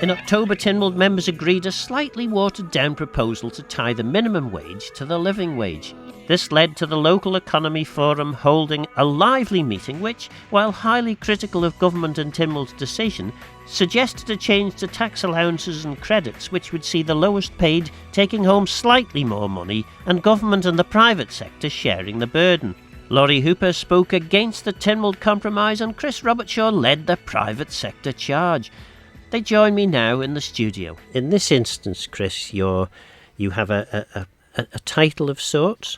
In October, Tynwald members agreed a slightly watered-down proposal to tie the minimum wage to the living wage. This led to the Local Economy Forum holding a lively meeting which, while highly critical of government and Tynwald's decision, suggested a change to tax allowances and credits which would see the lowest paid taking home slightly more money and government and the private sector sharing the burden. Lawrie Hooper spoke against the Tynwald compromise and Chris Robertshaw led the private sector charge. They join me now in the studio. In this instance, Chris, you have a title of sorts?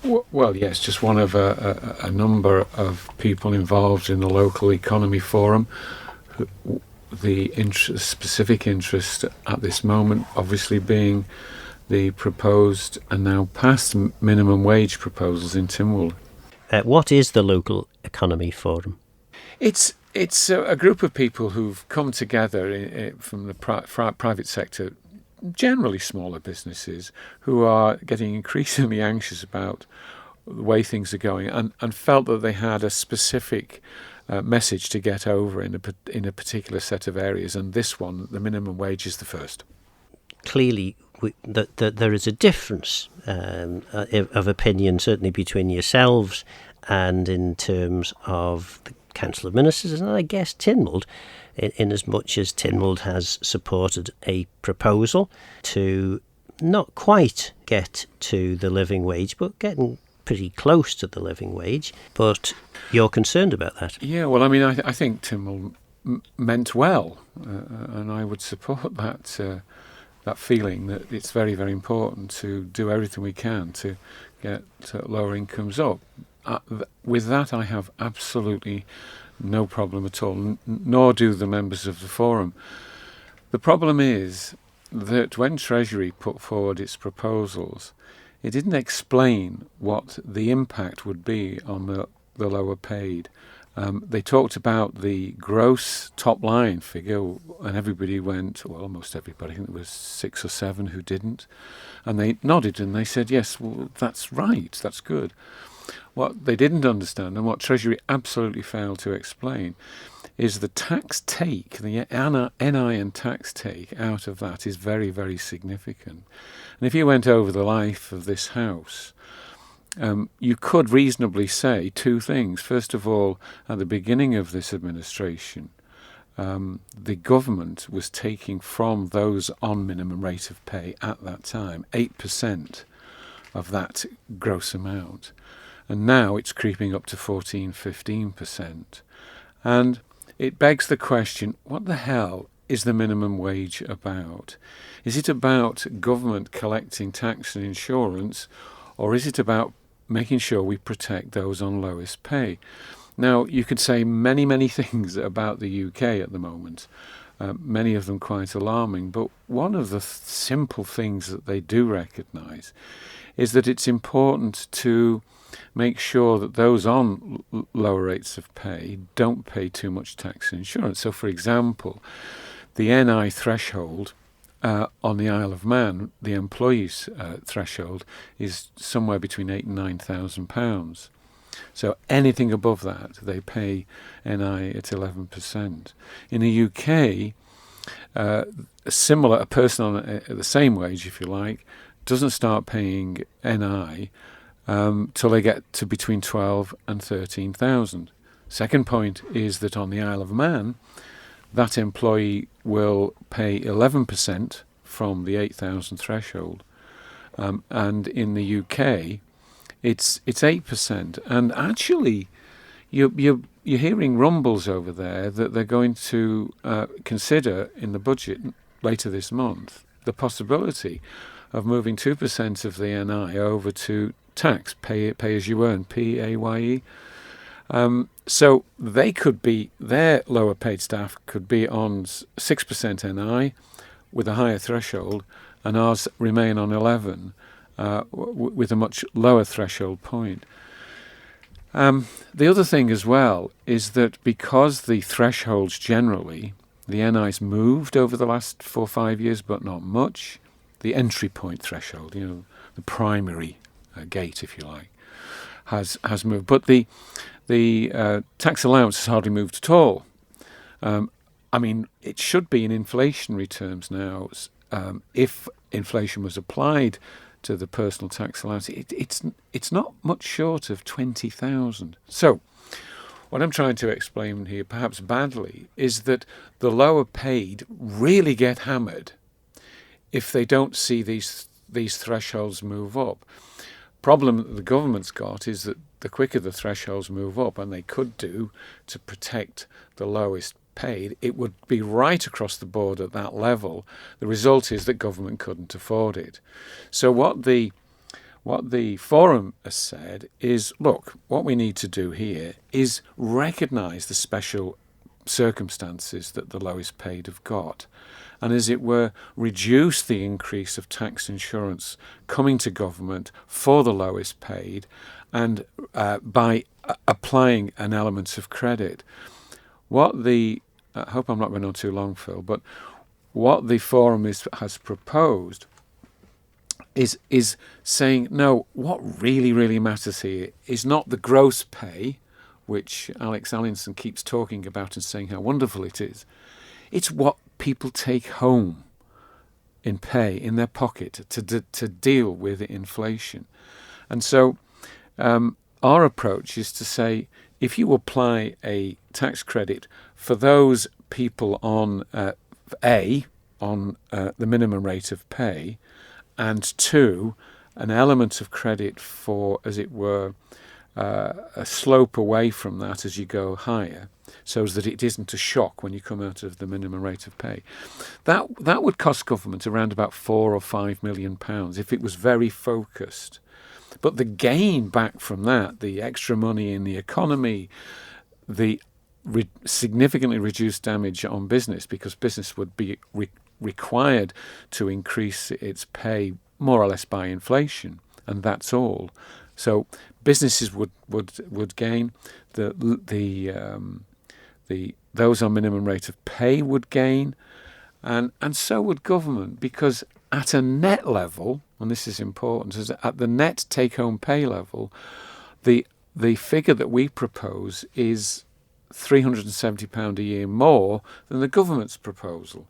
Well, yes, just one of a number of people involved in the Local Economy Forum. The specific interest at this moment obviously being the proposed and now passed minimum wage proposals in Tynwald. What is the Local Economy Forum? It's a group of people who've come together from the private sector, generally smaller businesses, who are getting increasingly anxious about the way things are going and felt that they had a specific message to get over in a particular set of areas, and this one, the minimum wage, is the first. Clearly, there is a difference of opinion, certainly between yourselves and in terms of the Council of Ministers, and I guess Tynwald, in as much as Tynwald has supported a proposal to not quite get to the living wage, but getting pretty close to the living wage. But you're concerned about that. Yeah, well, I mean, I think Tynwald meant well, and I would support that feeling that it's very, very important to do everything we can to get lower incomes up. With that, I have absolutely no problem at all, nor do the members of the forum. The problem is that when Treasury put forward its proposals, it didn't explain what the impact would be on the lower paid. They talked about the gross top line figure, and everybody went, well, almost everybody, I think there was 6 or 7 who didn't, and they nodded and they said, yes, well, that's right, that's good. What they didn't understand, and what Treasury absolutely failed to explain, is the tax take, the NI and tax take out of that is very, very significant. And if you went over the life of this house, you could reasonably say 2 things. First of all, at the beginning of this administration, the government was taking from those on minimum rate of pay at that time 8% of that gross amount. And now it's creeping up to 14-15%. And it begs the question, what the hell is the minimum wage about? Is it about government collecting tax and insurance, or is it about making sure we protect those on lowest pay? Now, you could say many, many things about the UK at the moment, many of them quite alarming, but one of the simple things that they do recognise is that it's important to make sure that those on lower rates of pay don't pay too much tax and insurance. So, for example, the NI threshold on the Isle of Man, the employees' threshold, is somewhere between £8,000 and £9,000. So anything above that, they pay NI at 11%. In the UK, a person on the same wage, if you like, doesn't start paying NI till they get to between 12 and 13,000. Second point is that on the Isle of Man, that employee will pay 11% from the 8,000 threshold, and in the UK, it's 8%. And actually, you're hearing rumbles over there that they're going to consider in the budget later this month the possibility of moving 2% of the NI over to tax, pay as you earn, PAYE. So they could be, their lower paid staff could be on 6% NI with a higher threshold, and ours remain on 11 with a much lower threshold point. The other thing as well is that because the thresholds generally, the NI's moved over the last 4 or 5 years, but not much, the entry point threshold, the primary gate, if you like, has moved. But the tax allowance has hardly moved at all. I mean, it should be in inflationary terms now. If inflation was applied to the personal tax allowance, it's not much short of 20,000. So, what I'm trying to explain here, perhaps badly, is that the lower paid really get hammered if they don't see these thresholds move up. Problem that the government's got is that the quicker the thresholds move up, and they could do to protect the lowest paid, it would be right across the board at that level. The result is that government couldn't afford it. So what the forum has said is, look, what we need to do here is recognise the special circumstances that the lowest paid have got, and as it were, reduce the increase of tax insurance coming to government for the lowest paid, and by applying an element of credit. I hope I'm not going on too long, Phil, but what the forum has proposed is saying, no, what really matters here is not the gross pay, which Alex Allinson keeps talking about and saying how wonderful it is. It's what people take home in pay, in their pocket, to deal with inflation. And so our approach is to say, if you apply a tax credit for those people on the minimum rate of pay, and 2, an element of credit for, as it were, a slope away from that as you go higher, so that it isn't a shock when you come out of the minimum rate of pay. That would cost government around about £4 or £5 million if it was very focused. But the gain back from that, the extra money in the economy, the significantly reduced damage on business, because business would be required to increase its pay more or less by inflation, and that's all. So businesses would gain. Those on minimum rate of pay would gain, and so would government, because at a net level, and this is important, is at the net take-home pay level, the figure that we propose is £370 a year more than the government's proposal.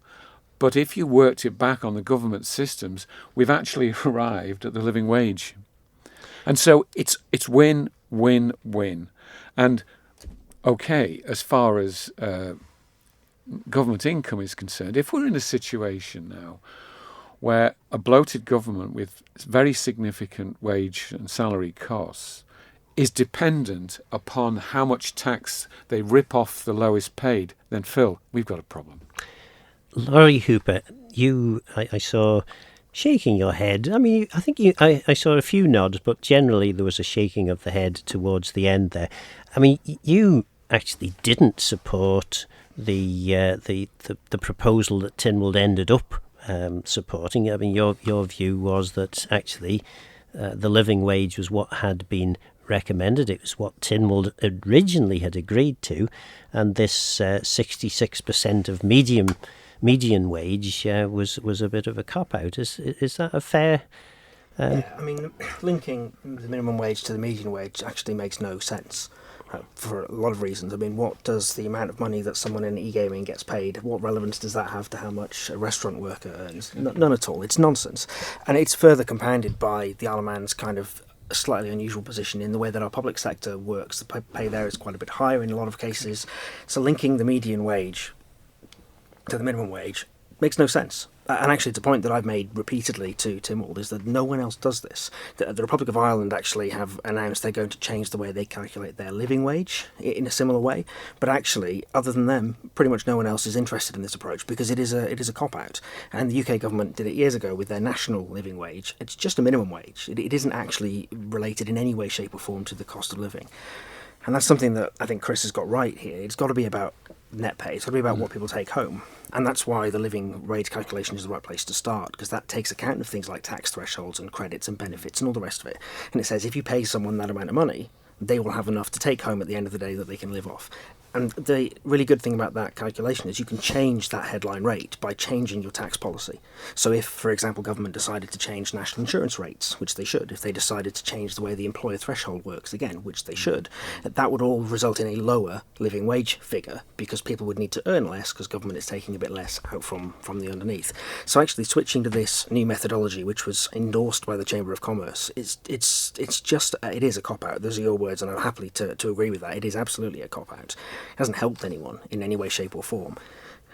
But if you worked it back on the government systems, we've actually arrived at the living wage. And so it's win, win, win. And okay, as far as government income is concerned, if we're in a situation now where a bloated government with very significant wage and salary costs is dependent upon how much tax they rip off the lowest paid, then Phil, we've got a problem. Lawrie Hooper, I saw shaking your head. I mean, I think I saw a few nods, but generally there was a shaking of the head towards the end there. I mean, you actually didn't support the proposal that Tynwald ended up supporting. I mean, your view was that actually the living wage was what had been recommended. It was what Tynwald originally had agreed to, and this 66% of median wage was a bit of a cop-out. Is that a fair... Yeah, I mean, linking the minimum wage to the median wage actually makes no sense for a lot of reasons. I mean, what does the amount of money that someone in e-gaming gets paid, what relevance does that have to how much a restaurant worker earns? None at all. It's nonsense. And it's further compounded by the Isle of Man's kind of a slightly unusual position in the way that our public sector works. The pay there is quite a bit higher in a lot of cases. So linking the median wage to the minimum wage makes no sense. And actually, it's a point that I've made repeatedly to Tynwald, is that no one else does this. The Republic of Ireland actually have announced they're going to change the way they calculate their living wage in a similar way. But actually, other than them, pretty much no one else is interested in this approach, because it is a cop-out. And the UK government did it years ago with their national living wage. It's just a minimum wage. It isn't actually related in any way, shape or form to the cost of living. And that's something that I think Chris has got right here. It's got to be about net pay. It's got to be about what people take home. And that's why the living wage calculation is the right place to start, because that takes account of things like tax thresholds and credits and benefits and all the rest of it. And it says if you pay someone that amount of money, they will have enough to take home at the end of the day that they can live off. And the really good thing about that calculation is you can change that headline rate by changing your tax policy. So if, for example, government decided to change national insurance rates, which they should, if they decided to change the way the employer threshold works, again, which they should, that would all result in a lower living wage figure because people would need to earn less because government is taking a bit less out from the underneath. So actually switching to this new methodology, which was endorsed by the Chamber of Commerce, it is a cop-out. Those are your words, and I'm happy to agree with that. It is absolutely a cop-out. It hasn't helped anyone in any way, shape or form.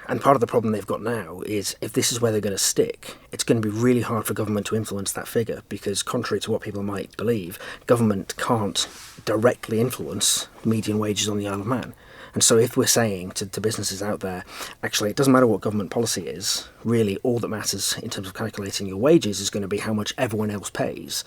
And part of the problem they've got now is if this is where they're going to stick, it's going to be really hard for government to influence that figure because, contrary to what people might believe, government can't directly influence median wages on the Isle of Man. And so if we're saying to businesses out there, actually, it doesn't matter what government policy is, really all that matters in terms of calculating your wages is going to be how much everyone else pays,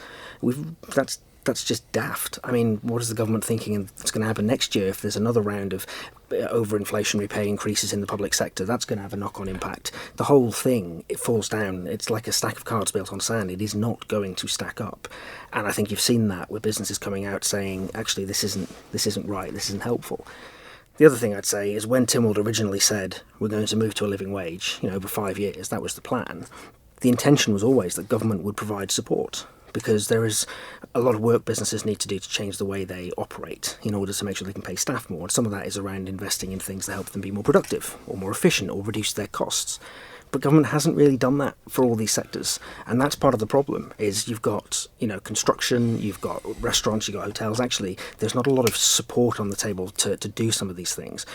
that's just daft. I mean, what is the government thinking that's going to happen next year if there's another round of over-inflationary pay increases in the public sector? That's going to have a knock-on impact. The whole thing, it falls down. It's like a stack of cards built on sand. It is not going to stack up. And I think you've seen that with businesses coming out saying, actually, this isn't right, this isn't helpful. The other thing I'd say is when Tynwald originally said we're going to move to a living wage, over 5 years, that was the plan. The intention was always that government would provide support, because there is a lot of work businesses need to do to change the way they operate in order to make sure they can pay staff more. And some of that is around investing in things that help them be more productive or more efficient or reduce their costs. But government hasn't really done that for all these sectors. And that's part of the problem, is you've got, construction, you've got restaurants, you've got hotels. Actually, there's not a lot of support on the table to do some of these things.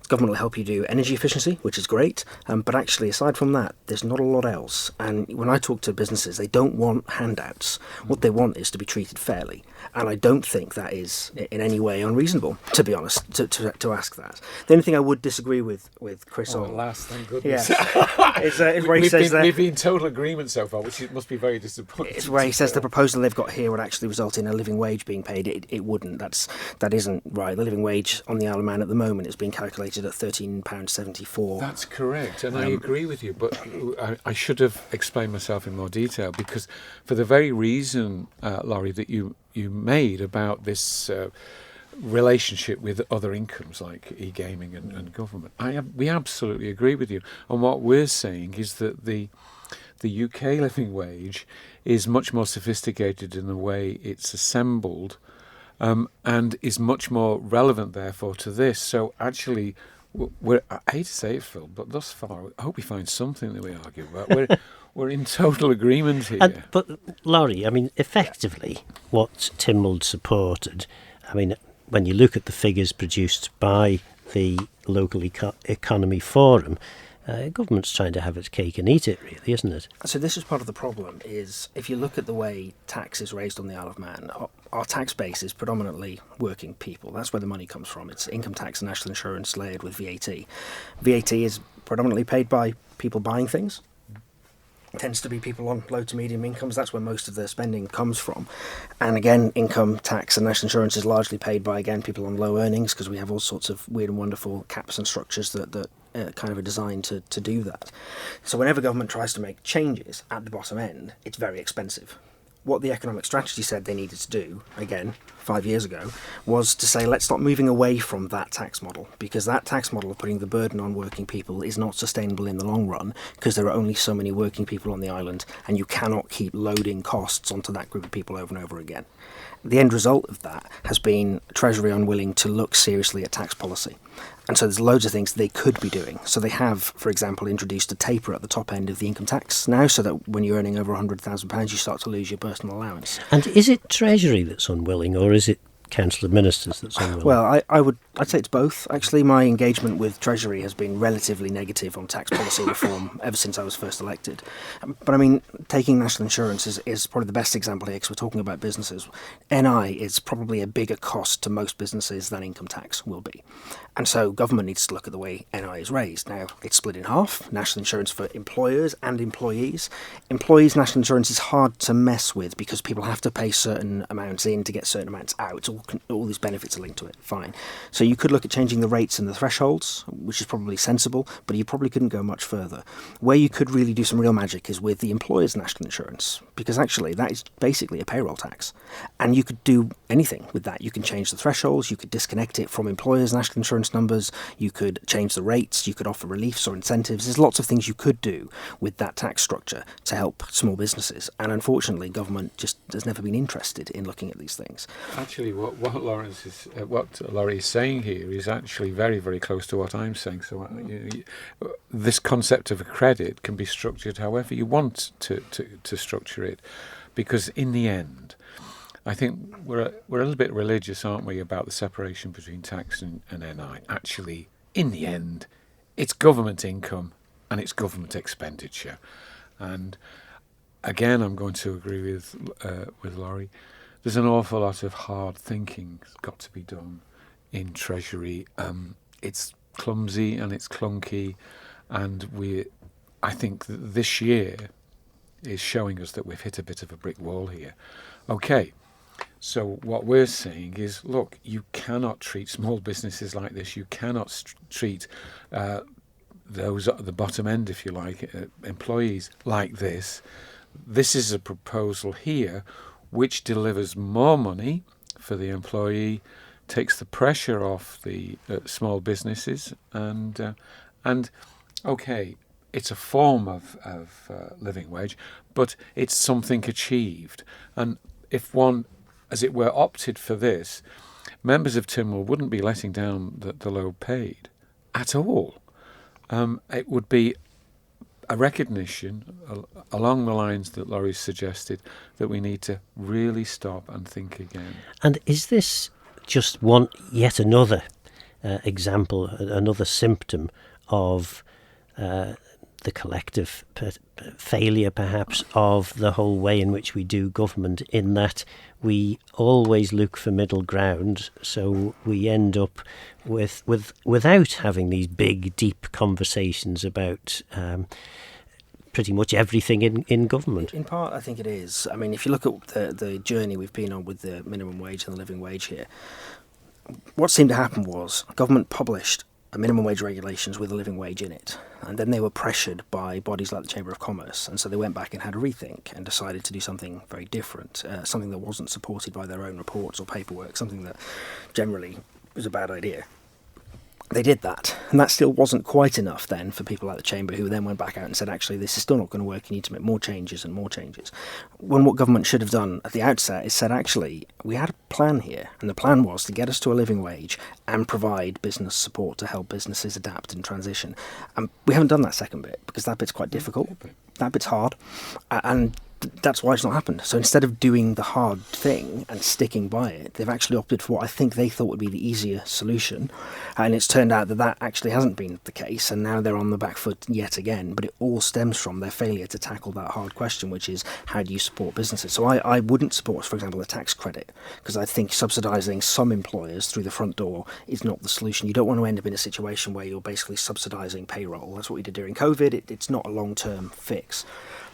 Government will help you do energy efficiency, which is great, but actually, aside from that, there's not a lot else. And when I talk to businesses, they don't want handouts. What they want is to be treated fairly. And I don't think that is in any way unreasonable, to be honest, to ask that. The only thing I would disagree with Chris on... At last, thank goodness. Yeah, is where he says that... We've been in total agreement so far, which must be very disappointing. It's where he says the proposal they've got here would actually result in a living wage being paid. It wouldn't. That isn't right. The living wage on the Isle of Man at the moment is being calculated at £13.74. That's correct, and I agree with you, but I should have explained myself in more detail, because for the very reason, Lawrie, that you made about this relationship with other incomes like e-gaming and government, we absolutely agree with you. And what we're saying is that the UK living wage is much more sophisticated in the way it's assembled, and is much more relevant, therefore, to this. So actually, I hate to say it, Phil, but thus far, I hope we find something that we argue about. We're in total agreement here. But, Lawrie, effectively, what Tynwald supported, when you look at the figures produced by the Local Economy Forum, government's trying to have its cake and eat it, really, isn't it? So this is part of the problem, is if you look at the way tax is raised on the Isle of Man, our tax base is predominantly working people. That's where the money comes from. It's income tax and national insurance layered with VAT. VAT is predominantly paid by people buying things. It tends to be people on low to medium incomes. That's where most of their spending comes from. And again, income tax and national insurance is largely paid by, again, people on low earnings, because we have all sorts of weird and wonderful caps and structures that kind of are designed to do that. So whenever government tries to make changes at the bottom end, it's very expensive. What the economic strategy said they needed to do, again, 5 years ago, was to say, let's start moving away from that tax model, because that tax model of putting the burden on working people is not sustainable in the long run, because there are only so many working people on the island, and you cannot keep loading costs onto that group of people over and over again. The end result of that has been Treasury unwilling to look seriously at tax policy. And so there's loads of things they could be doing. So they have, for example, introduced a taper at the top end of the income tax now, so that when you're earning over £100,000, you start to lose your personal allowance. And is it Treasury that's unwilling, or is it Council of Ministers that's unwilling? Well, I'd say it's both. Actually, my engagement with Treasury has been relatively negative on tax policy reform ever since I was first elected. But taking national insurance is probably the best example here, because we're talking about businesses. NI is probably a bigger cost to most businesses than income tax will be. And so government needs to look at the way NI is raised. Now, it's split in half, national insurance for employers and employees. Employees' national insurance is hard to mess with, because people have to pay certain amounts in to get certain amounts out. It's all all these benefits are linked to it. Fine. So you could look at changing the rates and the thresholds, which is probably sensible, but you probably couldn't go much further. Where you could really do some real magic is with the employer's national insurance, because actually that is basically a payroll tax. And you could do anything with that. You can change the thresholds, you could disconnect it from employers' national insurance numbers, you could change the rates, you could offer reliefs or incentives. There's lots of things you could do with that tax structure to help small businesses. And unfortunately, government just has never been interested in looking at these things. Actually, what Lawrie is saying here is actually very, very close to what I'm saying. So this concept of a credit can be structured however you want to structure it, because in the end, I think we're a little bit religious, aren't we, about the separation between tax and NI. Actually, in the end, it's government income and it's government expenditure. And again, I'm going to agree with Lawrie. There's an awful lot of hard thinking that's got to be done in Treasury. It's clumsy and it's clunky, and I think that this year is showing us that we've hit a bit of a brick wall here. Okay, so what we're saying is, look, you cannot treat small businesses like this. You cannot treat those at the bottom end, if you like, employees like this. This is a proposal here which delivers more money for the employee, takes the pressure off the small businesses, and okay, it's a form of living wage, but it's something achieved. And if one, as it were, opted for this, members of Tynwald wouldn't be letting down the low paid at all. It would be a recognition along the lines that Lawrie suggested, that we need to really stop and think again. And is this just yet another example, another symptom of the collective failure, perhaps, of the whole way in which we do government, in that we always look for middle ground, so we end up without having these big, deep conversations about pretty much everything in government? In part, I think it is. I mean, if you look at the journey we've been on with the minimum wage and the living wage here, what seemed to happen was government published a minimum wage regulations with a living wage in it, and then they were pressured by bodies like the Chamber of Commerce, and so they went back and had a rethink and decided to do something very different, something that wasn't supported by their own reports or paperwork, something that generally was a bad idea. They did that, and that still wasn't quite enough then for people like the Chamber, who then went back out and said, actually, this is still not going to work, you need to make more changes and more changes. When what government should have done at the outset is said, actually, we had a plan here, and the plan was to get us to a living wage and provide business support to help businesses adapt and transition. And we haven't done that second bit, because that bit's quite difficult, that bit's hard, and that's why it's not happened. So instead of doing the hard thing and sticking by it, they've actually opted for what I think they thought would be the easier solution. And it's turned out that actually hasn't been the case, and now they're on the back foot yet again. But it all stems from their failure to tackle that hard question, which is, how do you support businesses? So I wouldn't support, for example, a tax credit, because I think subsidising some employers through the front door is not the solution. You don't want to end up in a situation where you're basically subsidising payroll. That's what we did during COVID. It's not a long-term fix.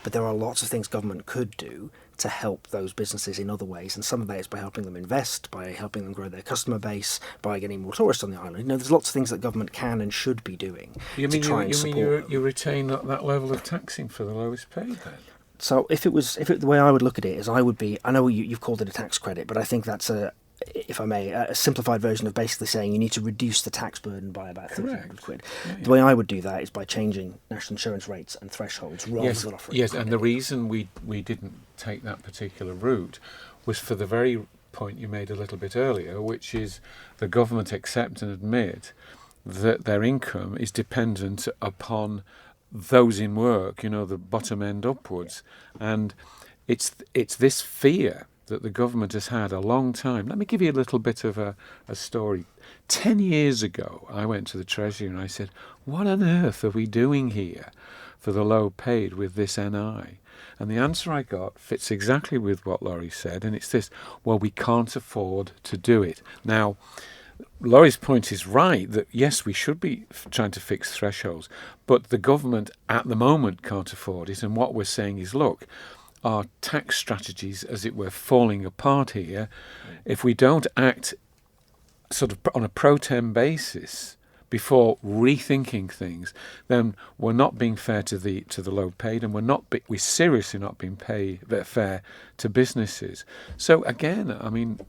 But there are lots of things government could do to help those businesses in other ways, and some of that is by helping them invest, by helping them grow their customer base, by getting more tourists on the island. You know, there's lots of things that government can and should be doing to try and support. You mean you retain that level of taxing for the lowest paid then? So if the way I would look at it is, I know you've called it a tax credit, but I think that's if I may, a simplified version of basically saying you need to reduce the tax burden by about £1,300. Yeah. The way I would do that is by changing national insurance rates and thresholds rather than offering Yes, credit. And the reason we didn't take that particular route was for the very point you made a little bit earlier, which is the government accept and admit that their income is dependent upon those in work, the bottom end upwards. Yeah. And it's this fear that the government has had a long time. Let me give you a little bit of a story. 10 years ago, I went to the Treasury and I said, what on earth are we doing here for the low paid with this NI? And the answer I got fits exactly with what Lawrie said, and it's this: well, we can't afford to do it. Now, Laurie's point is right, that yes, we should be trying to fix thresholds, but the government at the moment can't afford it. And what we're saying is, look, our tax strategies, as it were, falling apart here, if we don't act sort of on a pro tem basis before rethinking things, then we're not being fair to the low paid, and we're seriously not being fair to businesses. So again, I mean,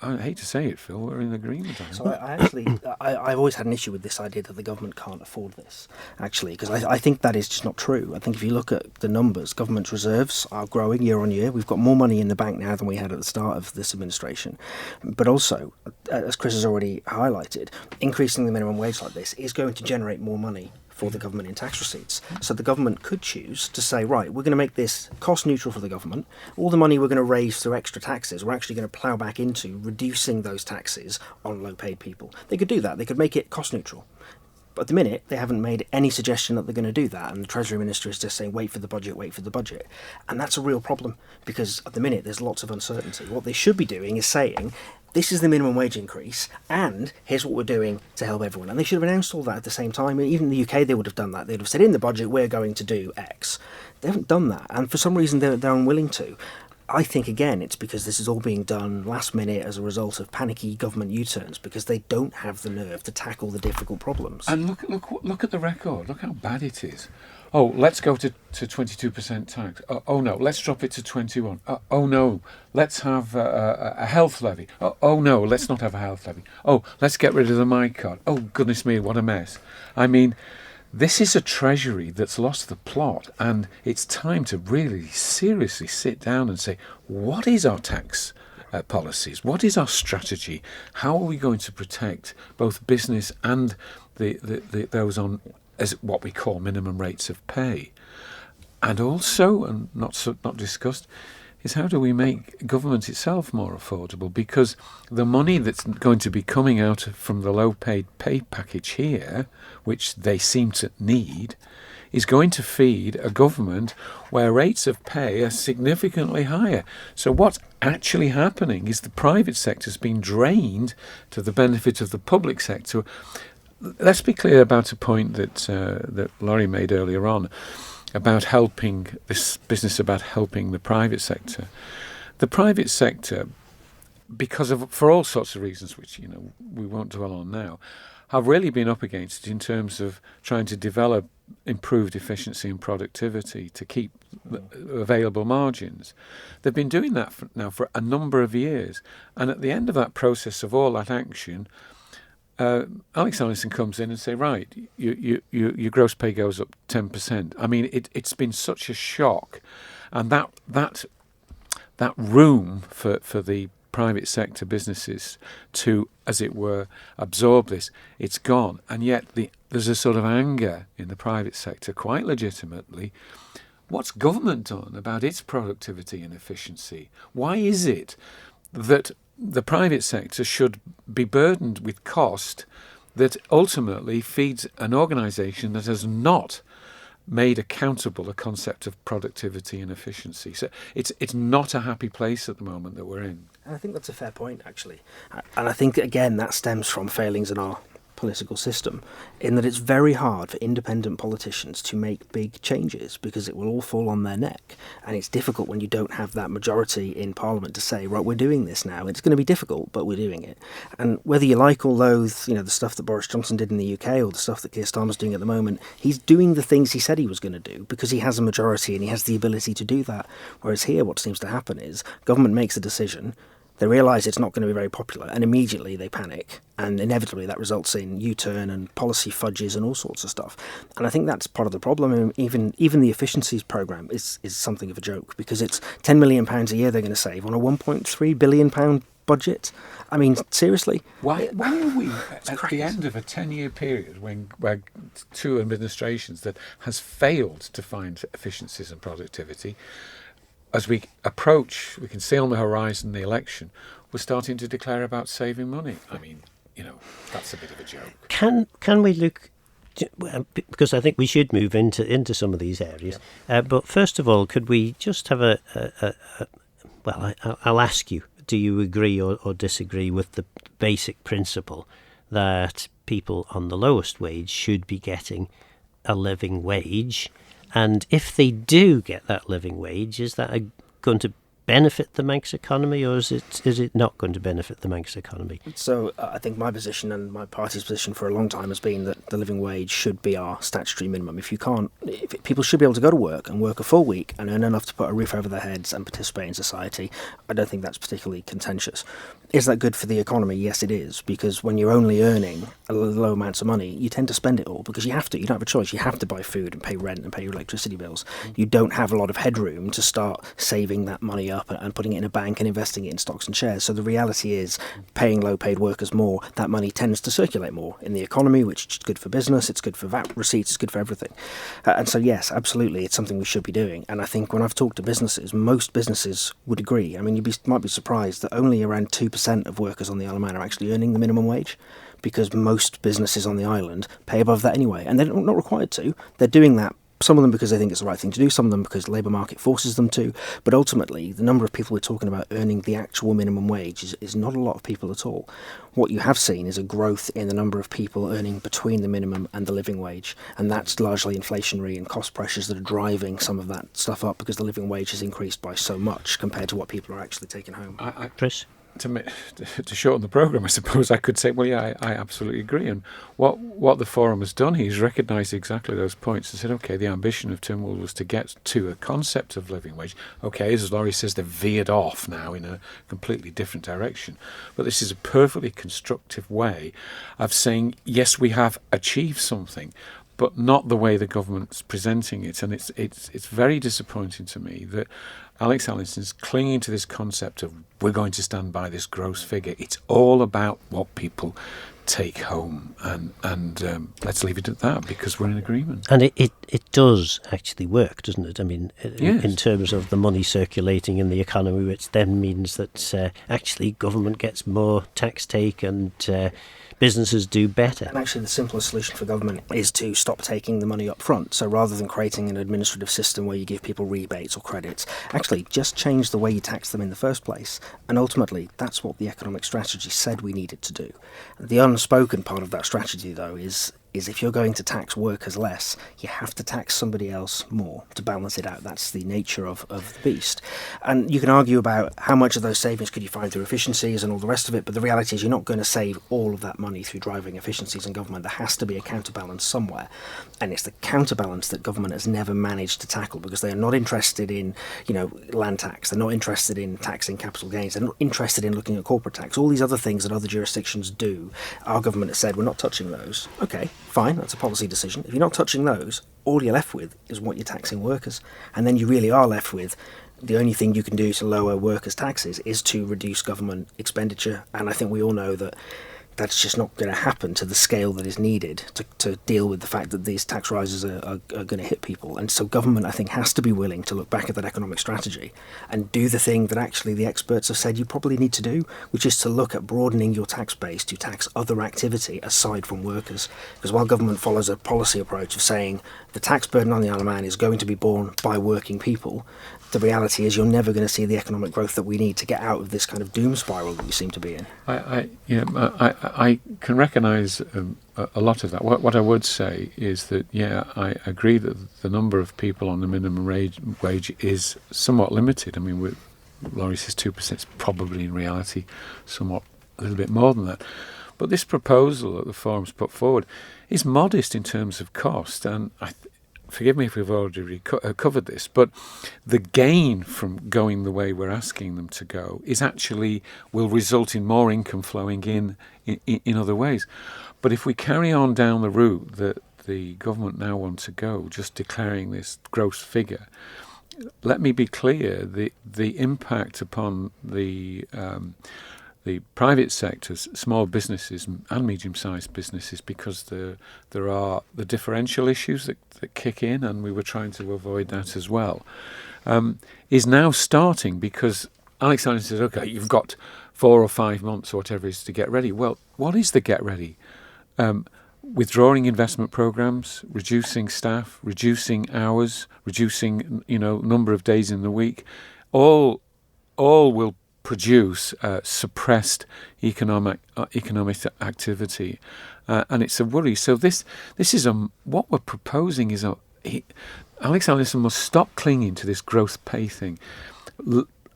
I hate to say it, Phil, we're in agreement on it. So I've always had an issue with this idea that the government can't afford this, actually, because I think that is just not true. I think if you look at the numbers, government's reserves are growing year on year. We've got more money in the bank now than we had at the start of this administration. But also, as Chris has already highlighted, increasing the minimum wage like this is going to generate more money for the government in tax receipts. So the government could choose to say, right, we're going to make this cost neutral for the government. All the money we're going to raise through extra taxes, we're actually going to plough back into reducing those taxes on low paid people. They could do that. They could make it cost neutral. But at the minute, they haven't made any suggestion that they're going to do that. And the Treasury Minister is just saying, wait for the budget, wait for the budget. And that's a real problem, because at the minute, there's lots of uncertainty. What they should be doing is saying, this is the minimum wage increase, and here's what we're doing to help everyone. And they should have announced all that at the same time. Even in the UK, they would have done that. They'd have said, in the budget, we're going to do X. They haven't done that, and for some reason, they're unwilling to. I think, again, it's because this is all being done last minute as a result of panicky government U-turns, because they don't have the nerve to tackle the difficult problems. And look at the record. Look how bad it is. Oh, let's go to 22% tax. Oh no, let's drop it to 21. Oh no, let's have a health levy. Oh no, let's not have a health levy. Oh, let's get rid of the My Card. Oh goodness me, what a mess. I mean, this is a Treasury that's lost the plot, and it's time to really seriously sit down and say, what is our tax policies? What is our strategy? How are we going to protect both business and those on as what we call minimum rates of pay? And also, and not discussed, is how do we make government itself more affordable? Because the money that's going to be coming out from the low-paid pay package here, which they seem to need, is going to feed a government where rates of pay are significantly higher. So what's actually happening is the private sector's being drained to the benefit of the public sector. Let's be clear about a point that Lawrie made earlier on about helping this business about helping the private sector. The private sector, for all sorts of reasons, which we won't dwell on now, have really been up against it in terms of trying to develop improved efficiency and productivity to keep available margins. They've been doing that now for a number of years, and at the end of that process of all that action, Alex Allison comes in and say, right, your gross pay goes up 10%. I mean, it's been such a shock, and that room for the private sector businesses to, as it were, absorb this, it's gone. And yet there's a sort of anger in the private sector, quite legitimately. What's government done about its productivity and efficiency? Why is it that the private sector should be burdened with cost that ultimately feeds an organisation that has not made accountable a concept of productivity and efficiency? So it's not a happy place at the moment that we're in. And I think that's a fair point, actually. And I think, again, that stems from failings in our political system, in that it's very hard for independent politicians to make big changes because it will all fall on their neck. And it's difficult when you don't have that majority in Parliament to say, right, we're doing this now. It's going to be difficult, but we're doing it. And whether you like or loathe, the stuff that Boris Johnson did in the UK or the stuff that Keir Starmer's doing at the moment, he's doing the things he said he was going to do because he has a majority and he has the ability to do that. Whereas here, what seems to happen is government makes a decision, they realise it's not going to be very popular, and immediately they panic, and inevitably that results in U-turn and policy fudges and all sorts of stuff. And I think that's part of the problem. I mean, even the efficiencies programme is something of a joke, because it's £10 million a year they're going to save on a £1.3 billion budget. I mean, seriously? Why are we at the end of a 10-year period where two administrations that has failed to find efficiencies and productivity, as we approach, we can see on the horizon the election, we're starting to declare about saving money? I mean, that's a bit of a joke. Can we look, because I think we should move into some of these areas, but first of all, could we just have I'll ask you, do you agree or disagree with the basic principle that people on the lowest wage should be getting a living wage, And if they do get that living wage, is that going to benefit the Manx economy, or is it not going to benefit the Manx economy? So I think my position and my party's position for a long time has been that the living wage should be our statutory minimum. If people should be able to go to work and work a full week and earn enough to put a roof over their heads and participate in society, I don't think that's particularly contentious. Is that good for the economy? Yes, it is, because when you're only earning a low amounts of money, you tend to spend it all because you have to. You don't have a choice. You have to buy food and pay rent and pay your electricity bills. You don't have a lot of headroom to start saving that money up and putting it in a bank and investing it in stocks and shares. So the reality is, paying low-paid workers more, that money tends to circulate more in the economy, which is good for business, it's good for VAT receipts, it's good for everything. And so yes, absolutely, it's something we should be doing. And I think when I've talked to businesses, most businesses would agree. I mean, might be surprised that only around 2% of workers on the Isle of Man are actually earning the minimum wage, because most businesses on the island pay above that anyway, and they're not required to. They're doing that, some of them because they think it's the right thing to do, some of them because the labour market forces them to, but ultimately the number of people we're talking about earning the actual minimum wage is not a lot of people at all. What you have seen is a growth in the number of people earning between the minimum and the living wage, and that's largely inflationary and cost pressures that are driving some of that stuff up, because the living wage has increased by so much compared to what people are actually taking home. Chris? To shorten the programme, I suppose I could say, well, yeah, I absolutely agree. And what the Forum has done, he's recognised exactly those points and said, OK, the ambition of Tynwald was to get to a concept of living wage. OK, as Lawrie says, they've veered off now in a completely different direction. But this is a perfectly constructive way of saying, yes, we have achieved something, but not the way the government's presenting it. And it's very disappointing to me that Alex Allison's clinging to this concept of we're going to stand by this gross figure. It's all about what people take home, and let's leave it at that, because we're in agreement. And it does actually work, doesn't it? I mean, Yes. in terms of the money circulating in the economy, which then means that actually government gets more tax take and businesses do better. And actually the simplest solution for government is to stop taking the money up front. So rather than creating an administrative system where you give people rebates or credits, actually just change the way you tax them in the first place. And ultimately, that's what the economic strategy said we needed to do. The unspoken part of that strategy, though, is if you're going to tax workers less, you have to tax somebody else more to balance it out. That's the nature of the beast. And you can argue about how much of those savings could you find through efficiencies and all the rest of it, but the reality is you're not going to save all of that money through driving efficiencies in government. There has to be a counterbalance somewhere. And it's the counterbalance that government has never managed to tackle, because they are not interested in, land tax. They're not interested in taxing capital gains. They're not interested in looking at corporate tax. All these other things that other jurisdictions do, our government has said, we're not touching those. Okay, fine, that's a policy decision. If you're not touching those, all you're left with is what you're taxing workers. And then you really are left with the only thing you can do to lower workers' taxes is to reduce government expenditure. And I think we all know that that's just not going to happen to the scale that is needed to deal with the fact that these tax rises are going to hit people. And so government, I think, has to be willing to look back at that economic strategy and do the thing that actually the experts have said you probably need to do, which is to look at broadening your tax base to tax other activity aside from workers. Because while government follows a policy approach of saying the tax burden on the Isle of Man is going to be borne by working people, the reality is you're never going to see the economic growth that we need to get out of this kind of doom spiral that we seem to be in. I can recognise a lot of that. What I would say is that, I agree that the number of people on the minimum wage is somewhat limited. I mean, Lawrie says 2%, it's probably in reality somewhat a little bit more than that. But this proposal that the Forum's put forward is modest in terms of cost, and forgive me if we've already covered this, but the gain from going the way we're asking them to go will result in more income flowing in other ways. But if we carry on down the route that the government now want to go, just declaring this gross figure, let me be clear, the impact upon the private sectors, small businesses and medium-sized businesses, because there are the differential issues that kick in, and we were trying to avoid that as well, is now starting, because Alex Allen says, OK, you've got 4 or 5 months or whatever it is to get ready. Well, what is the get ready? Withdrawing investment programs, reducing staff, reducing hours, reducing number of days in the week, all will produce suppressed economic activity, and it's a worry. So this is what we're proposing is Alex Allinson must stop clinging to this gross pay thing.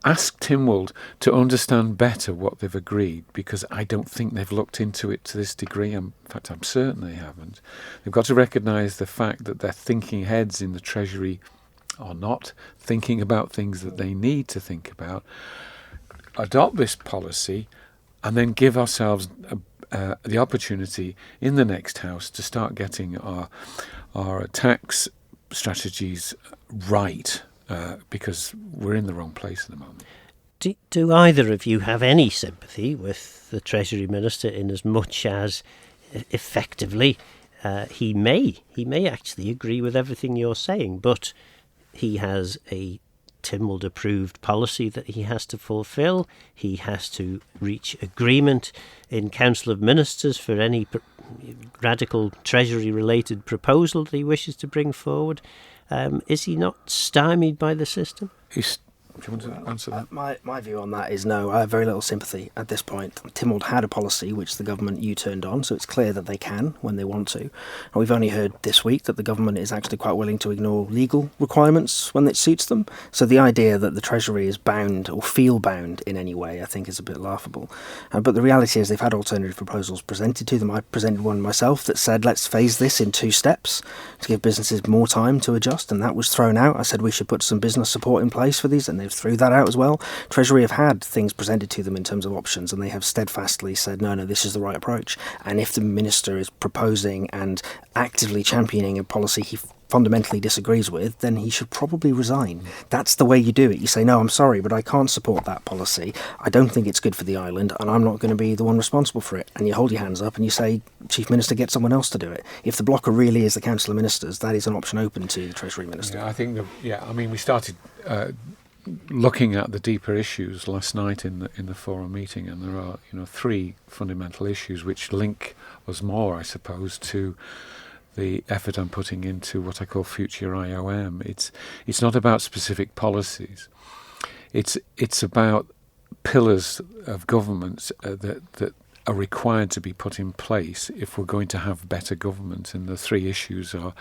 Ask Tynwald to understand better what they've agreed, because I don't think they've looked into it to this degree. In fact, I'm certain they haven't. They've got to recognise the fact that their thinking heads in the Treasury are not thinking about things that they need to think about. Adopt this policy and then give ourselves the opportunity in the next House to start getting our tax strategies right. Because we're in the wrong place at the moment. Do either of you have any sympathy with the Treasury Minister, in as much as effectively he may actually agree with everything you're saying, but he has a Tynwald approved policy that he has to fulfil. He has to reach agreement in Council of Ministers for any radical Treasury related proposal that he wishes to bring forward. Is he not stymied by the system? Do you want to answer that? My view on that is no. I have very little sympathy at this point. Tynwald had a policy which the government U-turned on, so it's clear that they can when they want to. And we've only heard this week that the government is actually quite willing to ignore legal requirements when it suits them. So the idea that the Treasury is bound or feel bound in any way, I think, is a bit laughable. But the reality is they've had alternative proposals presented to them. I presented one myself that said, let's phase this in 2 steps to give businesses more time to adjust, and that was thrown out. I said we should put some business support in place for these, and they've threw that out as well. Treasury have had things presented to them in terms of options, and they have steadfastly said, no, this is the right approach. And if the minister is proposing and actively championing a policy he fundamentally disagrees with, then he should probably resign. That's the way you do it. You say, no, I'm sorry, but I can't support that policy. I don't think it's good for the island, and I'm not going to be the one responsible for it. And you hold your hands up and you say, Chief Minister, get someone else to do it. If the blocker really is the Council of Ministers, that is an option open to the Treasury Minister. Yeah, I think we started looking at the deeper issues last night in the forum meeting, and there are 3 fundamental issues which link us more, I suppose, to the effort I'm putting into what I call future IOM. It's not about specific policies. It's about pillars of government that are required to be put in place if we're going to have better government. And the 3 issues are: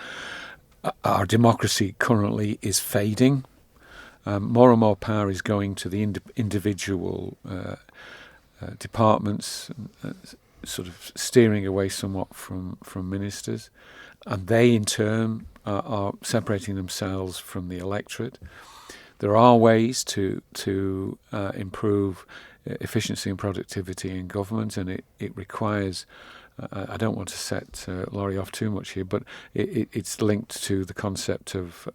our democracy currently is fading. More and more power is going to the individual departments, sort of steering away somewhat from ministers, and they in turn are separating themselves from the electorate. There are ways to improve efficiency and productivity in government, and it requires. I don't want to set Lawrie off too much here, but it's linked to the concept of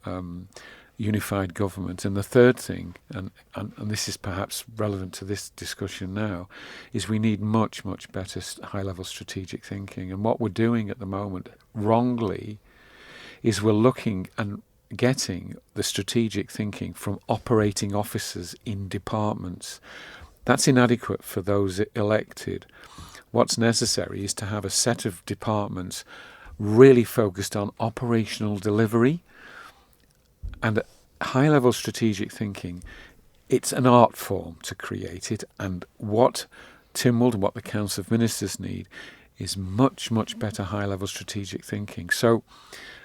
unified government. And the third thing, and this is perhaps relevant to this discussion now, is we need much, much better high-level strategic thinking. And what we're doing at the moment, wrongly, is we're looking and getting the strategic thinking from operating officers in departments. That's inadequate for those elected. What's necessary is to have a set of departments really focused on operational delivery. And high-level strategic thinking, it's an art form to create it, and what Tynwald and what the Council of Ministers need is much, much better high-level strategic thinking. So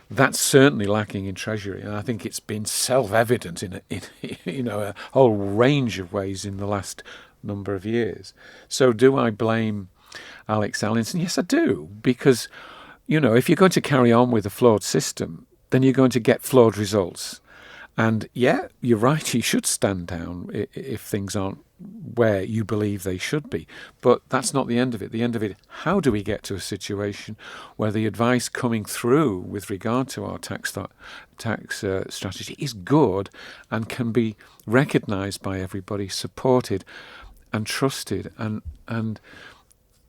that's certainly lacking in Treasury, and I think it's been self-evident in a whole range of ways in the last number of years. So do I blame Alex Allinson? Yes, I do, because if you're going to carry on with a flawed system, then you're going to get flawed results. And yeah, you're right, you should stand down if things aren't where you believe they should be. But that's not the end of it. The end of it, how do we get to a situation where the advice coming through with regard to our tax strategy is good and can be recognised by everybody, supported and trusted? And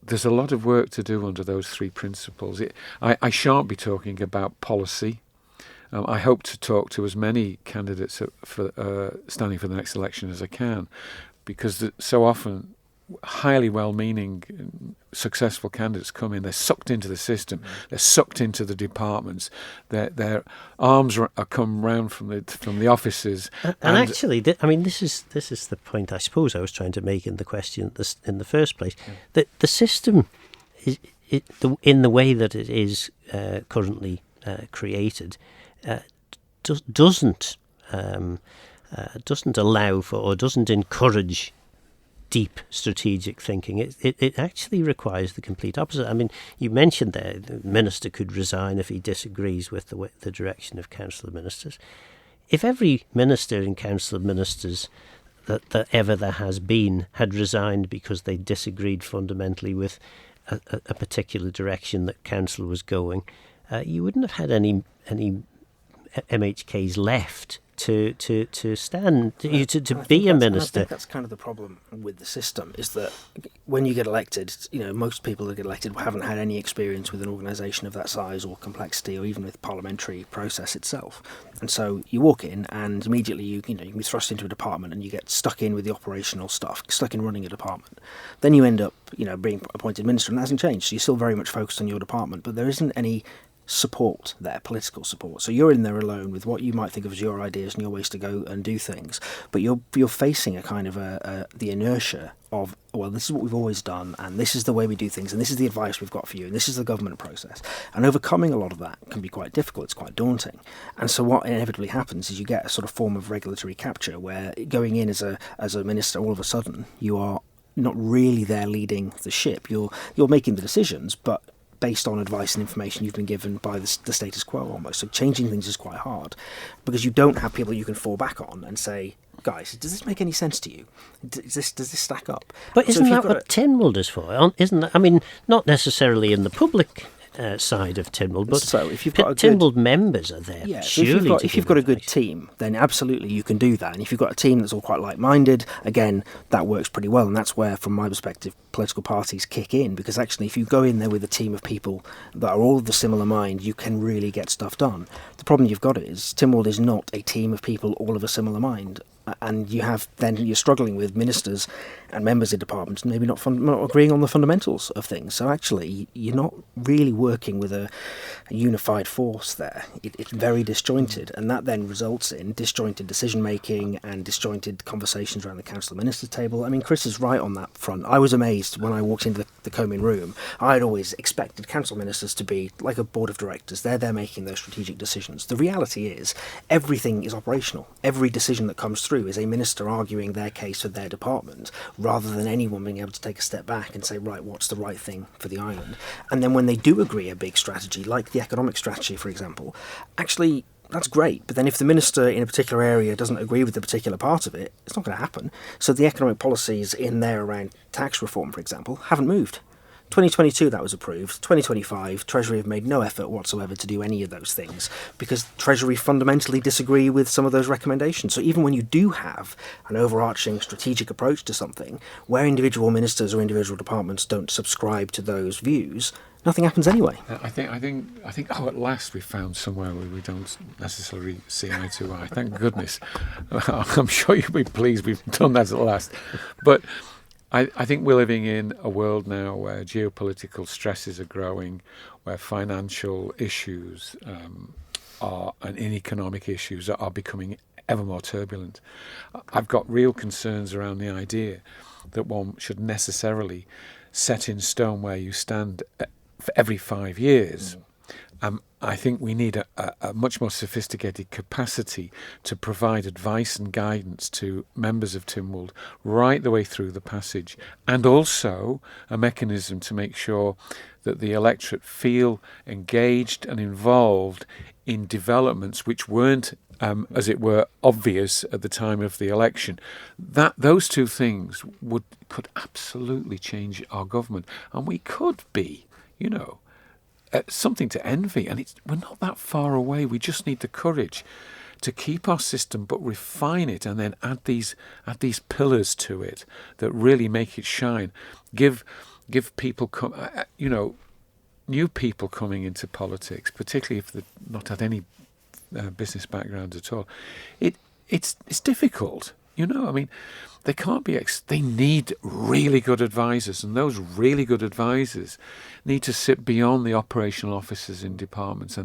there's a lot of work to do under those 3 principles. I shan't be talking about policy. I hope to talk to as many candidates for standing for the next election as I can, because so often highly well-meaning, successful candidates come in, they're sucked into the system, they're sucked into the departments, their arms are come round from the offices. And actually, this is the point I suppose I was trying to make in the question in the first place, that the system, in the way that it is currently created, doesn't allow for or doesn't encourage deep strategic thinking. It actually requires the complete opposite. I mean, you mentioned there the minister could resign if he disagrees with the direction of Council of Ministers. If every minister in Council of Ministers that ever there has been had resigned because they disagreed fundamentally with a particular direction that Council was going, you wouldn't have had any MHKs left to stand to be a minister. I think that's kind of the problem with the system, is that when you get elected, most people that get elected haven't had any experience with an organisation of that size or complexity, or even with parliamentary process itself. And so you walk in, and immediately you can be thrust into a department, and you get stuck in with the operational stuff, stuck in running a department. Then you end up, being appointed minister, and that hasn't changed. So you're still very much focused on your department, but there isn't any support there, political support. So you're in there alone with what you might think of as your ideas and your ways to go and do things, but you're facing a kind of the inertia of, well, this is what we've always done, and this is the way we do things, and this is the advice we've got for you, and this is the government process. And overcoming a lot of that can be quite difficult. It's quite daunting. And so what inevitably happens is you get a sort of form of regulatory capture, where going in as a minister, all of a sudden you are not really there leading the ship. You're making the decisions, but based on advice and information you've been given by the status quo almost. So changing things is quite hard, because you don't have people you can fall back on and say, guys, does this make any sense to you? Does this stack up? But isn't that what Tynwald is for? Isn't that, I mean, not necessarily in the public side of Tynwald, but so if you've got Tynwald members are there. Yeah, so if you've got a good team, then absolutely you can do that. And if you've got a team that's all quite like-minded, again, that works pretty well. And that's where, from my perspective, political parties kick in, because actually if you go in there with a team of people that are all of the similar mind, you can really get stuff done. The problem you've got is Tynwald is not a team of people all of a similar mind. And you're struggling with ministers and members of departments maybe not agreeing on the fundamentals of things. So actually, you're not really working with a unified force there. It's very disjointed, and that then results in disjointed decision-making and disjointed conversations around the Council of Ministers table. I mean, Chris is right on that front. I was amazed when I walked into the Comyn room. I'd always expected Council Ministers to be like a board of directors. They're there making those strategic decisions. The reality is, everything is operational. Every decision that comes through is a minister arguing their case for their department, rather than anyone being able to take a step back and say, right, what's the right thing for the island? And then when they do agree a big strategy, like the economic strategy, for example, actually, that's great. But then if the minister in a particular area doesn't agree with the particular part of it, it's not going to happen. So the economic policies in there around tax reform, for example, haven't moved. 2022 that was approved. 2025, Treasury have made no effort whatsoever to do any of those things, because Treasury fundamentally disagree with some of those recommendations. So even when you do have an overarching strategic approach to something, where individual ministers or individual departments don't subscribe to those views, nothing happens anyway. I think. Oh, at last we found somewhere where we don't necessarily see eye to eye. Thank goodness. I'm sure you'll be pleased we've done that at last. But I think we're living in a world now where geopolitical stresses are growing, where financial issues and economic issues are becoming ever more turbulent. I've got real concerns around the idea that one should necessarily set in stone where you stand for every 5 years. I think we need a much more sophisticated capacity to provide advice and guidance to members of Tynwald right the way through the passage, and also a mechanism to make sure that the electorate feel engaged and involved in developments which weren't, as it were, obvious at the time of the election. Those two things could absolutely change our government, and we could be, something to envy, and we're not that far away. We just need the courage to keep our system but refine it, and then add these pillars to it that really make it shine. Give people new people coming into politics, particularly if they've not had any business background at all. It's difficult. I mean, they can't be. They need really good advisors, and those really good advisors need to sit beyond the operational officers in departments.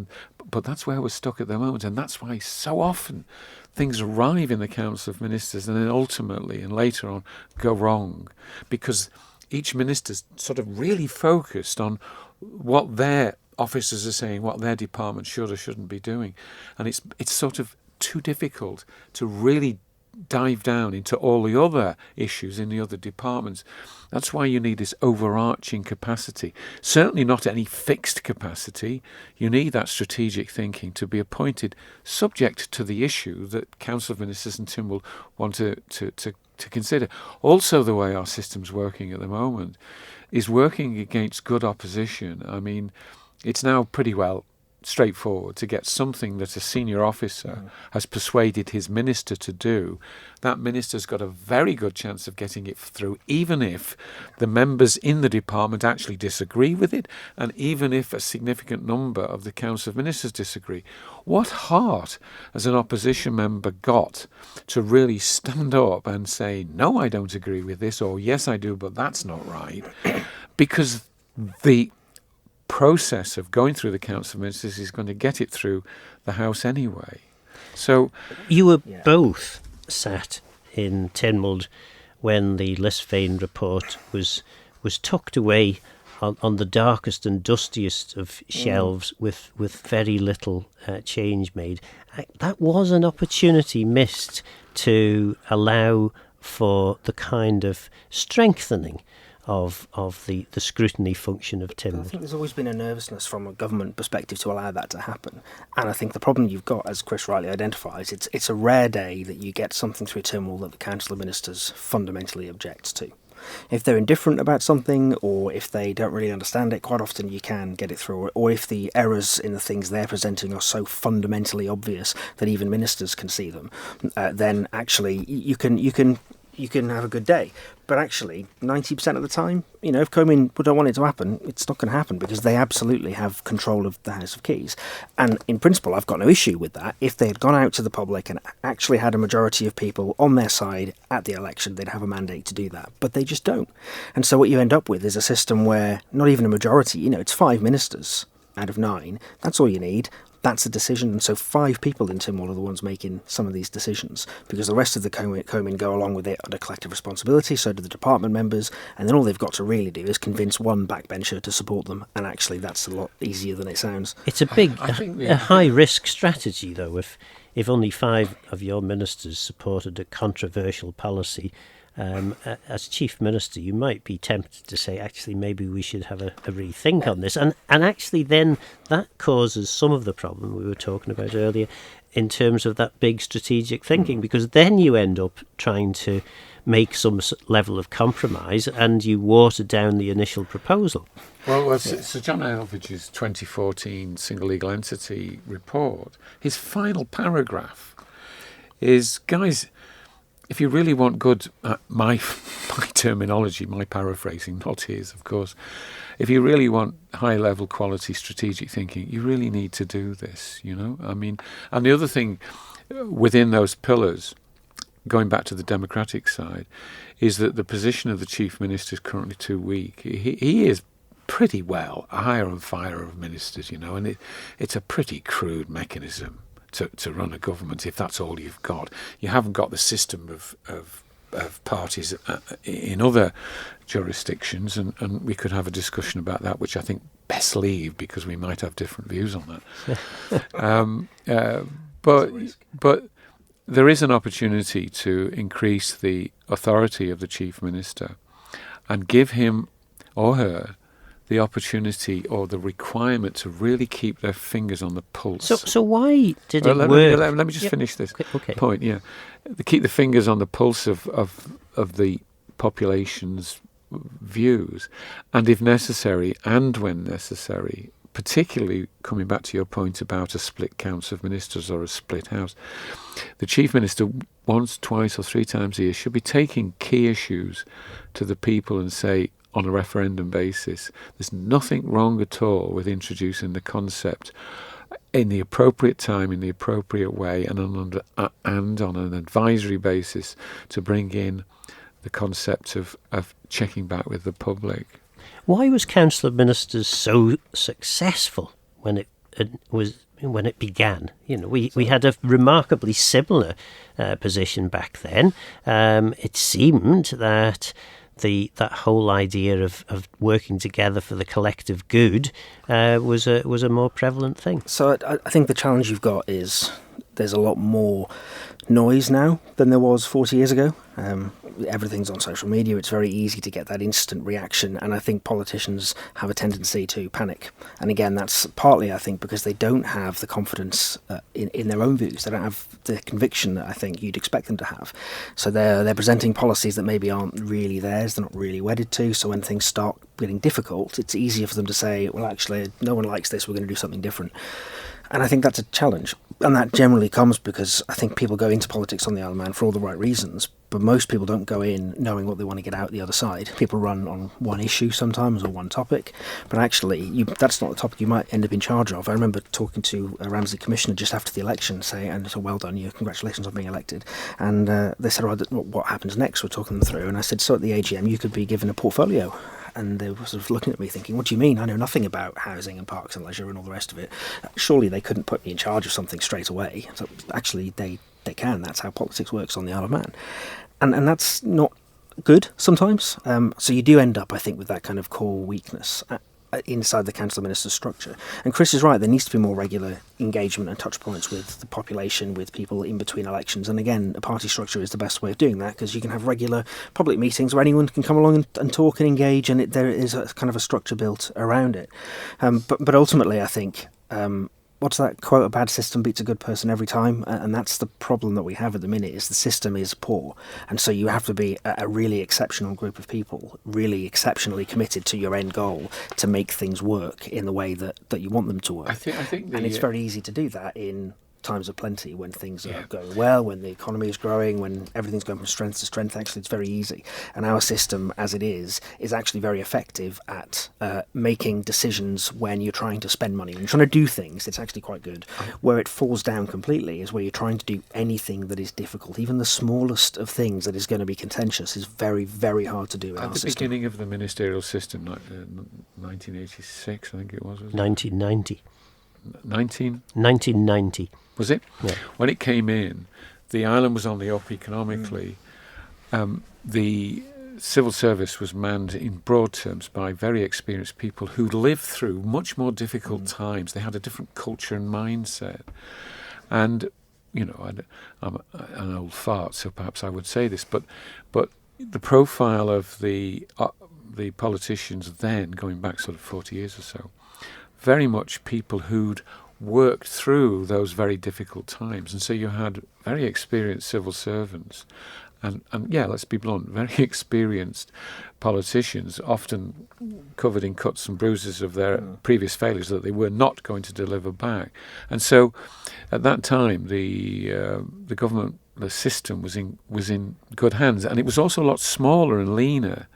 But that's where we're stuck at the moment, and that's why so often things arrive in the Council of Ministers and then ultimately and later on go wrong, because each minister's sort of really focused on what their officers are saying what their department should or shouldn't be doing. And it's sort of too difficult to really dive down into all the other issues in the other departments. That's why you need this overarching capacity. Certainly not any fixed capacity. You need that strategic thinking to be appointed subject to the issue that Council of Ministers and Tynwald want to consider. Also, the way our system's working at the moment is working against good opposition. I mean, it's now pretty well straightforward to get something that a senior officer has persuaded his minister to do. That minister's got a very good chance of getting it through, even if the members in the department actually disagree with it, and even if a significant number of the Council of Ministers disagree. What heart has an opposition member got to really stand up and say, no, I don't agree with this, or yes, I do, but that's not right? Because the process of going through the Council of Ministers is going to get it through the House anyway. So you were both sat in Tynwald when the Lisvane report was tucked away on the darkest and dustiest of shelves with very little change made. That was an opportunity missed to allow for the kind of strengthening of the scrutiny function of Tynwald. I think there's always been a nervousness from a government perspective to allow that to happen. And I think the problem you've got, as Chris rightly identifies, it's a rare day that you get something through Tynwald that the Council of Ministers fundamentally objects to. If they're indifferent about something, or if they don't really understand it, quite often you can get it through. Or if the errors in the things they're presenting are so fundamentally obvious that even ministers can see them, then actually you can have a good day. But actually, 90% of the time, if Comyn don't want it to happen, it's not going to happen, because they absolutely have control of the House of Keys. And in principle, I've got no issue with that. If they had gone out to the public and actually had a majority of people on their side at the election, they'd have a mandate to do that. But they just don't. And so what you end up with is a system where not even a majority, it's 5 ministers out of 9. That's all you need. That's a decision, and so 5 people in Tynwald are the ones making some of these decisions, because the rest of the Comyn go along with it under collective responsibility, so do the department members, and then all they've got to really do is convince one backbencher to support them, and actually that's a lot easier than it sounds. It's a a high-risk strategy, though, if only 5 of your ministers supported a controversial policy. As Chief Minister, you might be tempted to say, actually, maybe we should have a rethink on this. And actually then that causes some of the problem we were talking about earlier in terms of that big strategic thinking, because then you end up trying to make some level of compromise and you water down the initial proposal. Well, Sir John Elvidge's 2014 Single Legal Entity report, his final paragraph is, guys, if you really want good, my terminology, my paraphrasing, not his, of course. If you really want high-level quality strategic thinking, you really need to do this, I mean, and the other thing within those pillars, going back to the democratic side, is that the position of the Chief Minister is currently too weak. He is pretty well a hire and fire of ministers, and it's a pretty crude mechanism to run a government if that's all you've got. You haven't got the system of parties in other jurisdictions, and we could have a discussion about that, which I think best leave, because we might have different views on that. But there is an opportunity to increase the authority of the Chief Minister and give him or her the opportunity or the requirement to really keep their fingers on the pulse. So why did it work? Let me just finish this point. Yeah, keep the fingers on the pulse of the population's views, and if necessary, and when necessary, particularly coming back to your point about a split Council of Ministers or a split House, the Chief Minister once, twice or 3 times a year should be taking key issues to the people and say, on a referendum basis, there's nothing wrong at all with introducing the concept in the appropriate time, in the appropriate way, and on an advisory basis to bring in the concept of checking back with the public. Why was Council of Ministers so successful when it began? We had a remarkably similar position back then. It seemed that that whole idea of working together for the collective good was a more prevalent thing. So I think the challenge you've got is there's a lot more noise now than there was 40 years ago. Everything's on social media. It's very easy to get that instant reaction, and I think politicians have a tendency to panic. And again, that's partly, I think, because they don't have the confidence in their own views. They don't have the conviction that I think you'd expect them to have. So they're presenting policies that maybe aren't really theirs. They're not really wedded to. So when things start getting difficult, it's easier for them to say, well, actually, no one likes this. We're going to do something different. And I think that's a challenge. And that generally comes because I think people go into politics on the Isle of Man for all the right reasons, but most people don't go in knowing what they want to get out the other side. People run on one issue sometimes or one topic, but actually that's not the topic you might end up in charge of. I remember talking to a Ramsey commissioner just after the election saying, and so well done you, congratulations on being elected. And they said, what happens next? We're talking them through. And I said, so at the AGM you could be given a portfolio. And they were sort of looking at me thinking, what do you mean? I know nothing about housing and parks and leisure and all the rest of it. Surely they couldn't put me in charge of something straight away. So actually they can. That's how politics works on the Isle of Man. And that's not good sometimes. So you do end up, I think, with that kind of core weakness inside the Council of Ministers structure. And Chris is right, there needs to be more regular engagement and touch points with the population, with people in between elections. And again, a party structure is the best way of doing that, because you can have regular public meetings where anyone can come along and talk and engage, and there is a kind of a structure built around it. But ultimately, I think... what's that quote? A bad system beats a good person every time, and that's the problem that we have at the minute. Is the system is poor, and so you have to be a really exceptional group of people, really exceptionally committed to your end goal to make things work in the way that you want them to work. I think and it's very easy to do that in times of plenty, when things are going well, when the economy is growing, when everything's going from strength to strength. Actually, it's very easy. And our system, as it is actually very effective at making decisions when you're trying to spend money. When you're trying to do things, it's actually quite good. Where it falls down completely is where you're trying to do anything that is difficult. Even the smallest of things that is going to be contentious is very, very hard to do in our system. At the beginning of the ministerial system, like 1986, I think it was 1990. 1990. Was it? Yeah. When it came in, the island was on the up economically. The civil service was manned in broad terms by very experienced people who lived through much more difficult times. They had a different culture and mindset. And, I'm an old fart, so perhaps I would say this, but the profile of the politicians then, going back sort of 40 years or so, very much people who'd worked through those very difficult times. And so you had very experienced civil servants and let's be blunt, very experienced politicians, often covered in cuts and bruises of their previous failures that they were not going to deliver back. And so at that time, the government, the system was in good hands. And it was also a lot smaller and leaner.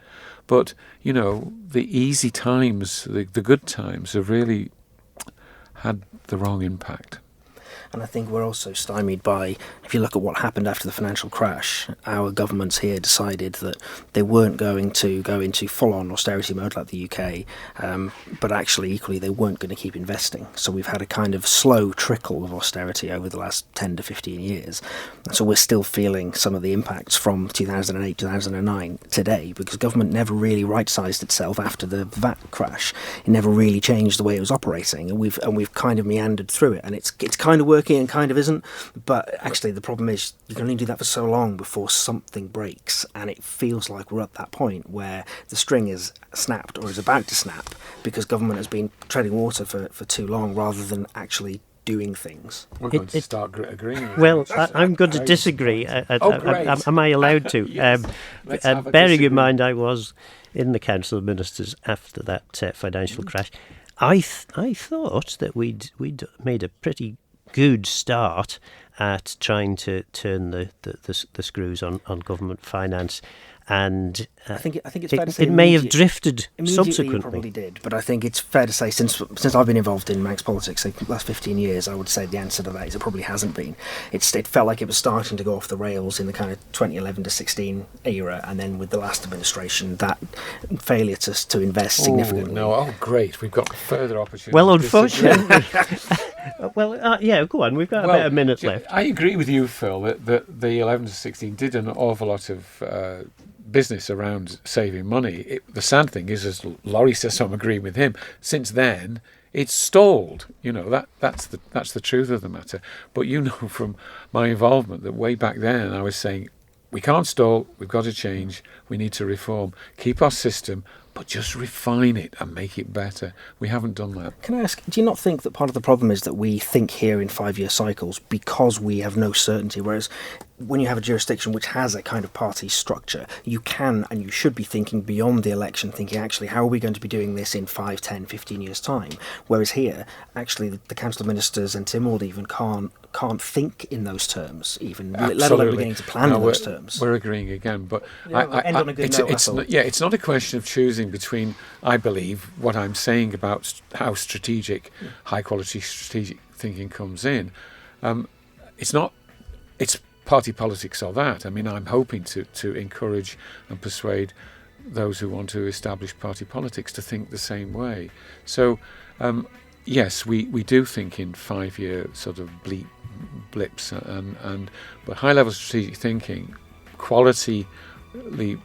But, the easy times, the good times have really had the wrong impact. And I think we're also stymied by, if you look at what happened after the financial crash, our governments here decided that they weren't going to go into full-on austerity mode like the UK, but actually equally they weren't going to keep investing. So we've had a kind of slow trickle of austerity over the last 10 to 15 years. And so we're still feeling some of the impacts from 2008, 2009 today, because government never really right-sized itself after the VAT crash. It never really changed the way it was operating, and we've kind of meandered through it, and it's kind of working and kind of isn't. But actually the problem is you can only do that for so long before something breaks, and it feels like we're at that point where the string is snapped or is about to snap because government has been treading water for too long rather than actually doing things. We're going to start agreeing. Well, I'm going to disagree. Great. Am I allowed to? Yes. Bearing in mind I was in the Council of Ministers after that financial crash, I thought that we'd made a pretty good start at trying to turn the screws on government finance, and I think it's fair to say it may have drifted immediately. subsequently. It probably did, but I think it's fair to say since I've been involved in Manx politics, the last 15 years, I would say the answer to that is it probably hasn't been. It felt like it was starting to go off the rails in the kind of 2011 to 16 era, and then with the last administration, that failure to invest significantly. Great, we've got further opportunities. Well, unfortunately. Go on. We've got about a minute left. I agree with you, Phil, that the 11 to 16 did an awful lot of business around saving money. The sad thing is, as Lawrie says, so I'm agreeing with him, since then it's stalled. That's the truth of the matter. But from my involvement that way back then I was saying, we can't stall, we've got to change, we need to reform, keep our system, but just refine it and make it better. We haven't done that. Can I ask, do you not think that part of the problem is that we think here in 5-year cycles because we have no certainty, whereas when you have a jurisdiction which has a kind of party structure, you can and you should be thinking beyond the election, thinking actually how are we going to be doing this in 5, 10, 15 years' time? Whereas here, actually the Council of Ministers and Tynwald even can't think in those terms, even let alone beginning to plan in those terms. We're agreeing again, but end on a good note, it's not a question of choosing between, I believe, what I'm saying about how high quality strategic thinking comes in. It's party politics or that. I mean, I'm hoping to encourage and persuade those who want to establish party politics to think the same way. So, yes, we do think in 5-year sort of blips, but high-level strategic thinking, quality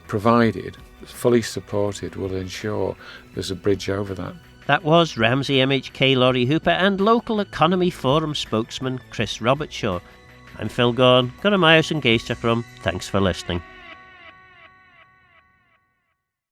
provided, fully supported, will ensure there's a bridge over that. That was Ramsey MHK Lawrie Hooper and Local Economy Forum spokesman Chris Robertshaw. I'm Phil Gorn, Gora Myers and Geistachrum. Thanks for listening.